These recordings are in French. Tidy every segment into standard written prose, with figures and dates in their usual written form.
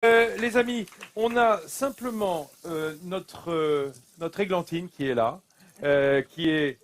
Les amis, on a simplement notre églantine qui est là, qui est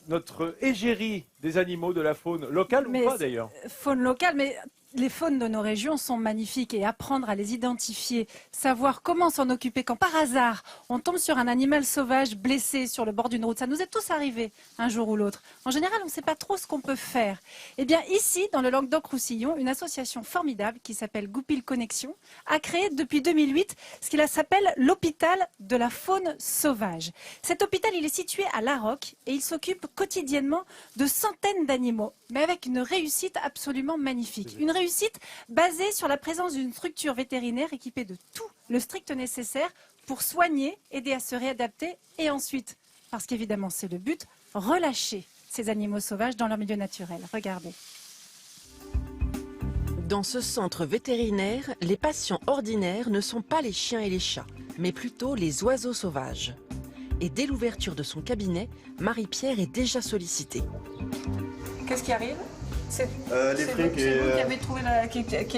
notre égérie des animaux de la faune locale ou pas d'ailleurs. Faune locale, mais les faunes de nos régions sont magnifiques et apprendre à les identifier, savoir comment s'en occuper quand par hasard on tombe sur un animal sauvage blessé sur le bord d'une route, ça nous est tous arrivé un jour ou l'autre. En général, on ne sait pas trop ce qu'on peut faire. Eh bien ici, dans le Languedoc-Roussillon, une association formidable qui s'appelle Goupil Connexion a créé depuis 2008 ce qu'il s'appelle l'hôpital de la faune sauvage. Cet hôpital, il est situé à La Roque et il s'occupe quotidiennement de centaines d'animaux, mais avec une réussite absolument magnifique. Une réussite basée sur la présence d'une structure vétérinaire équipée de tout le strict nécessaire pour soigner, aider à se réadapter et ensuite, parce qu'évidemment c'est le but, relâcher ces animaux sauvages dans leur milieu naturel. Regardez. Dans ce centre vétérinaire, les patients ordinaires ne sont pas les chiens et les chats, mais plutôt les oiseaux sauvages. Et dès l'ouverture de son cabinet, Marie-Pierre est déjà sollicitée. Qu'est-ce qui arrive? C'est les frais qui avez trouvé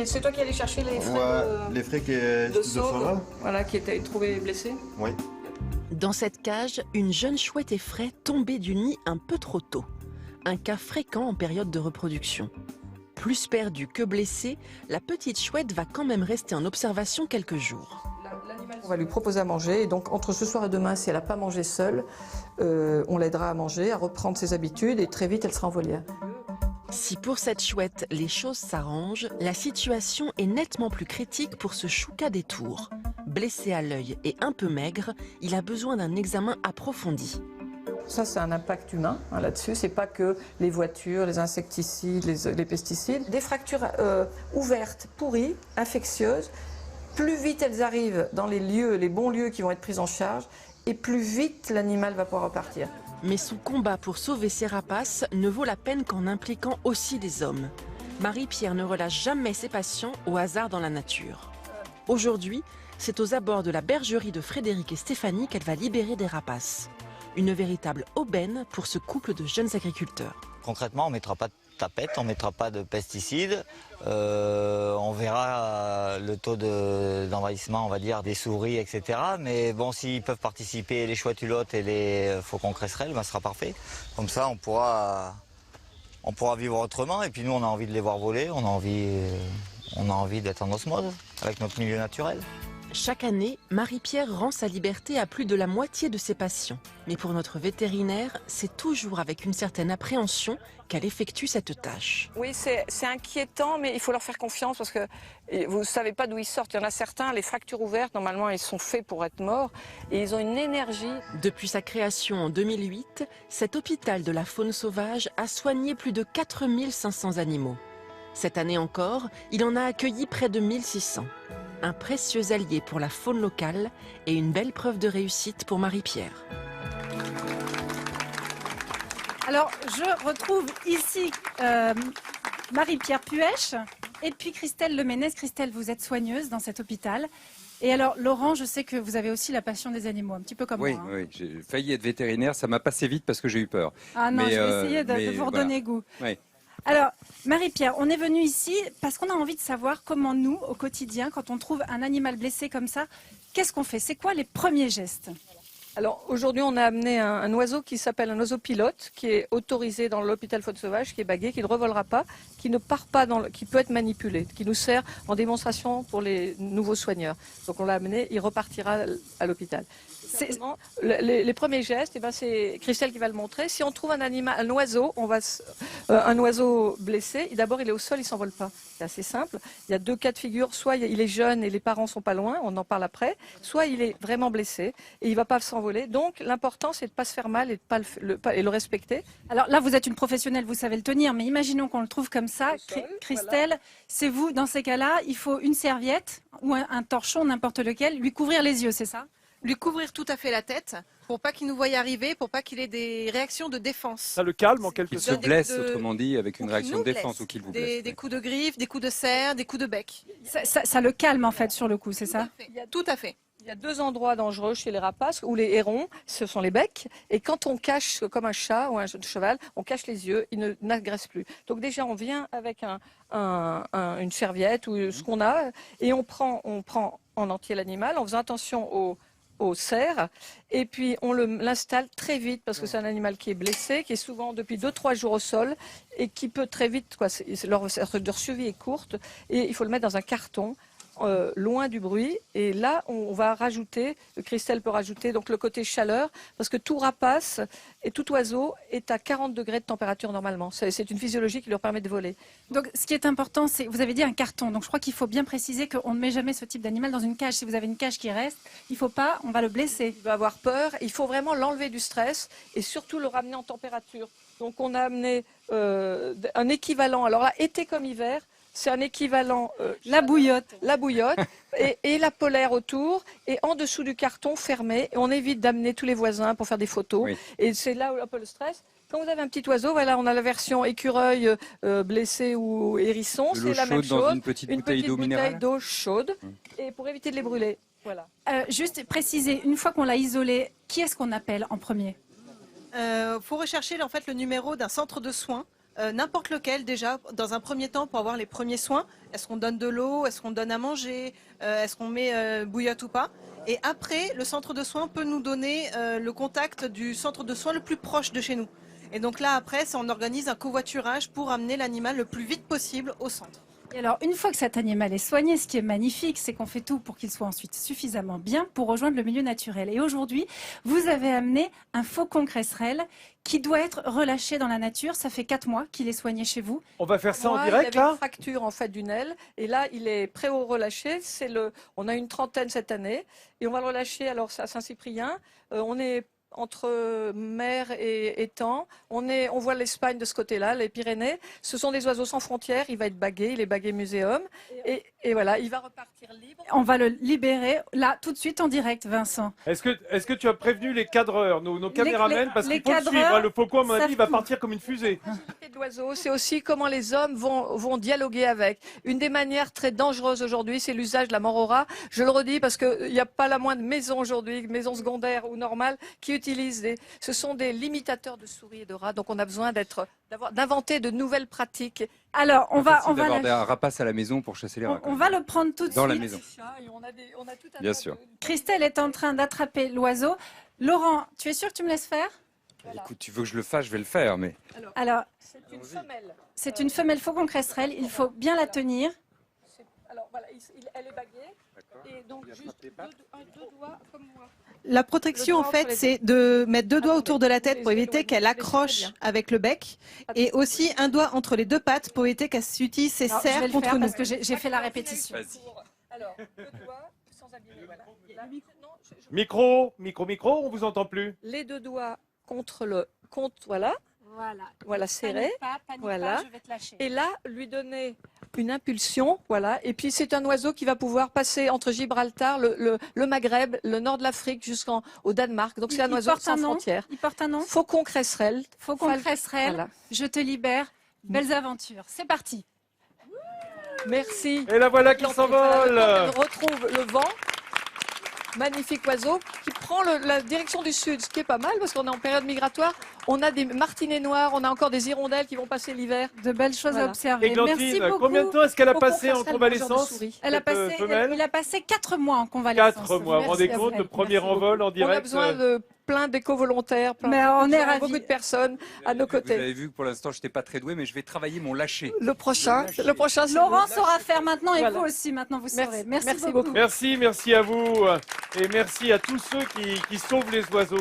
c'est toi qui allais chercher les frais les frais de Sora. Voilà, qui étaient trouvés blessés. Oui. Dans cette cage, une jeune chouette effraie tombée du nid un peu trop tôt. Un cas fréquent en période de reproduction. Plus perdue que blessée, la petite chouette va quand même rester en observation quelques jours. On va lui proposer à manger et donc entre ce soir et demain, si elle n'a pas mangé seule, on l'aidera à manger, à reprendre ses habitudes et très vite elle sera en volière. Si pour cette chouette, les choses s'arrangent, la situation est nettement plus critique pour ce chouca des Tours. Blessé à l'œil et un peu maigre, il a besoin d'un examen approfondi. Ça, c'est un impact humain là-dessus. C'est pas que les voitures, les insecticides, les pesticides. Des fractures ouvertes, pourries, infectieuses. Plus vite elles arrivent dans les lieux, les bons lieux qui vont être pris en charge, et plus vite l'animal va pouvoir repartir. Mais son combat pour sauver ses rapaces ne vaut la peine qu'en impliquant aussi des hommes. Marie-Pierre ne relâche jamais ses patients au hasard dans la nature. Aujourd'hui, c'est aux abords de la bergerie de Frédéric et Stéphanie qu'elle va libérer des rapaces. Une véritable aubaine pour ce couple de jeunes agriculteurs. Concrètement, on ne mettra pas de tapette, on ne mettra pas de pesticides. On verra le taux d'envahissement, on va dire, des souris, etc. Mais bon, s'ils peuvent participer, les chouettes-hulottes et les faucons cresserelles, ben, ce sera parfait. Comme ça, on pourra vivre autrement. Et puis nous, on a envie de les voir voler, on a envie d'être en osmose avec notre milieu naturel. Chaque année, Marie-Pierre rend sa liberté à plus de la moitié de ses patients. Mais pour notre vétérinaire, c'est toujours avec une certaine appréhension qu'elle effectue cette tâche. Oui, c'est inquiétant, mais il faut leur faire confiance parce que vous ne savez pas d'où ils sortent. Il y en a certains, les fractures ouvertes, normalement, ils sont faits pour être morts et ils ont une énergie. Depuis sa création en 2008, cet hôpital de la faune sauvage a soigné plus de 4500 animaux. Cette année encore, il en a accueilli près de 1600. Un précieux allié pour la faune locale et une belle preuve de réussite pour Marie-Pierre. Alors, je retrouve ici Marie-Pierre Puech et puis Christelle Leménez. Christelle, vous êtes soigneuse dans cet hôpital. Et alors, Laurent, je sais que vous avez aussi la passion des animaux, un petit peu comme moi. Hein. Oui, j'ai failli être vétérinaire, ça m'a passé vite parce que j'ai eu peur. Ah non, je vais essayer de vous redonner goût. Oui. Alors, Marie-Pierre, on est venu ici parce qu'on a envie de savoir comment nous, au quotidien, quand on trouve un animal blessé comme ça, qu'est-ce qu'on fait? C'est quoi les premiers gestes? Alors aujourd'hui, on a amené un oiseau qui s'appelle un oiseau pilote, qui est autorisé dans l'hôpital faune sauvage, qui est bagué, qui ne revolera pas, qui ne part pas, qui peut être manipulé, qui nous sert en démonstration pour les nouveaux soigneurs. Donc on l'a amené, il repartira à l'hôpital. Les premiers gestes, c'est Christelle qui va le montrer. Si on trouve un oiseau, un oiseau blessé, d'abord il est au sol, il ne s'envole pas. C'est assez simple. Il y a deux cas de figure. Soit il est jeune et les parents sont pas loin, on en parle après. Soit il est vraiment blessé et il ne va pas s'envoler. Donc l'important c'est de ne pas se faire mal et de le respecter. Alors là, vous êtes une professionnelle, vous savez le tenir, mais imaginons qu'on le trouve comme ça. Christelle, voilà. C'est vous, dans ces cas-là, il faut une serviette ou un torchon, n'importe lequel, lui couvrir les yeux, c'est ça? Lui couvrir tout à fait la tête pour pas qu'il nous voie arriver, pour pas qu'il ait des réactions de défense. Ça le calme en quelque sorte. Qu'il se blesse, autrement dit, avec une réaction de défense ou qu'il vous blesse. Des coups de griffe, des coups de serre, des coups de bec. Ça le calme en fait sur le coup, c'est ça? Tout à fait. Il y a 2 endroits dangereux chez les rapaces ou les hérons, ce sont les becs. Et quand on cache, comme un chat ou un cheval, on cache les yeux, ils n'agressent plus. Donc déjà, on vient avec une serviette ou ce qu'on a et on prend en entier l'animal en faisant attention au cerf. Et puis on l'installe très vite parce que c'est un animal qui est blessé, qui est souvent depuis 2-3 jours au sol et qui peut très vite, leur survie est courte et il faut le mettre dans un carton. Loin du bruit, et là on va rajouter, Christelle peut rajouter donc le côté chaleur, parce que tout rapace et tout oiseau est à 40 degrés de température normalement. C'est une physiologie qui leur permet de voler. Donc ce qui est important, c'est, vous avez dit un carton, donc je crois qu'il faut bien préciser qu'on ne met jamais ce type d'animal dans une cage. Si vous avez une cage qui reste, il ne faut pas, on va le blesser. Il va avoir peur, il faut vraiment l'enlever du stress et surtout le ramener en température. Donc on a amené un équivalent, alors là été comme hiver, c'est un équivalent la bouillotte et la polaire autour et en dessous du carton fermé. Et on évite d'amener tous les voisins pour faire des photos. Oui. Et c'est là où un peu le stress. Quand vous avez un petit oiseau, voilà, on a la version écureuil blessé ou hérisson. C'est la même chose. Dans une petite bouteille d'eau minérale. D'eau chaude et pour éviter de les brûler. Voilà. Juste préciser, une fois qu'on l'a isolé, qui est-ce qu'on appelle en premier? Faut rechercher en fait le numéro d'un centre de soins. N'importe lequel déjà, dans un premier temps pour avoir les premiers soins. Est-ce qu'on donne de l'eau, est-ce qu'on donne à manger, est-ce qu'on met bouillotte ou pas. Et après, le centre de soins peut nous donner le contact du centre de soins le plus proche de chez nous. Et donc là après, on organise un covoiturage pour amener l'animal le plus vite possible au centre. Et alors, une fois que cet animal est soigné, ce qui est magnifique, c'est qu'on fait tout pour qu'il soit ensuite suffisamment bien pour rejoindre le milieu naturel. Et aujourd'hui, vous avez amené un faucon cresserelle qui doit être relâché dans la nature. Ça fait 4 mois qu'il est soigné chez vous. On va faire ça en direct, il avait là une fracture en fait d'une aile et là il est prêt au relâché. On a une trentaine cette année et on va le relâcher alors à Saint-Cyprien. On est entre mer et étang. On voit l'Espagne de ce côté-là, les Pyrénées. Ce sont des oiseaux sans frontières. Il va être bagué, il est bagué muséum. Et voilà, il va repartir libre. On va le libérer là tout de suite en direct, Vincent. Est-ce que tu as prévenu les cadreurs, nos caméramens, parce qu'il faut le suivre, le faucon, à mon avis, il va partir comme une fusée. D'oiseaux, c'est aussi comment les hommes vont dialoguer avec. Une des manières très dangereuses aujourd'hui, c'est l'usage de la mort au rat. Je le redis parce qu'il n'y a pas la moindre maison aujourd'hui, maison secondaire ou normale, qui utilise ce sont des limitateurs de souris et de rats. Donc on a besoin d'inventer de nouvelles pratiques. Alors on va d'avoir des rapaces à la maison pour chasser les rats. On va le prendre tout de suite. Dans la maison. Bien sûr. Christelle est en train d'attraper l'oiseau. Laurent, tu es sûr que tu me laisses faire? Voilà. Écoute, tu veux que je le fasse, je vais le faire, mais. Alors c'est une femelle. C'est une femelle faucon cresserelle. Il faut bien la tenir. Alors voilà, elle est baguée. Et donc juste deux doigts comme moi. La protection en fait, c'est de mettre 2 doigts autour de la tête pour éviter qu'elle accroche avec le bec et aussi un doigt entre les 2 pattes pour éviter qu'elle utilise ses serres contre nous. Parce que j'ai fait la répétition. Alors 2 doigts sans abîmer. Voilà. Micro, on vous entend plus. Les 2 doigts voilà, serré. Voilà. Je vais te lâcher. Et là, lui donner une impulsion, voilà. Et puis c'est un oiseau qui va pouvoir passer entre Gibraltar, le Maghreb, le nord de l'Afrique jusqu'au Danemark. Donc c'est un oiseau sans frontières. Il porte un nom. Faucon cresserelle. Faucon cresserelle. Voilà. Je te libère. Belles aventures. C'est parti. Merci. Et la voilà qui s'envole. On retrouve le vent. Magnifique oiseau qui prend la direction du sud, ce qui est pas mal parce qu'on est en période migratoire. On a des martinets noirs, on a encore des hirondelles qui vont passer l'hiver. De belles choses à observer. Églantine, merci beaucoup. combien de temps est-ce qu'elle a passé en convalescence? Il a passé 4 mois en convalescence. 4 mois, vous vous rendez compte, le premier envol en direct. On a besoin de plein d'éco-volontaires, mais on est ravis. Beaucoup de personnes à nos côtés. Vous avez vu que pour l'instant, je n'étais pas très doué, mais je vais travailler mon lâcher. Le prochain, Laurent saura faire maintenant et vous aussi, maintenant vous saurez. Merci beaucoup. Merci à vous et merci à tous ceux qui sauvent les oiseaux.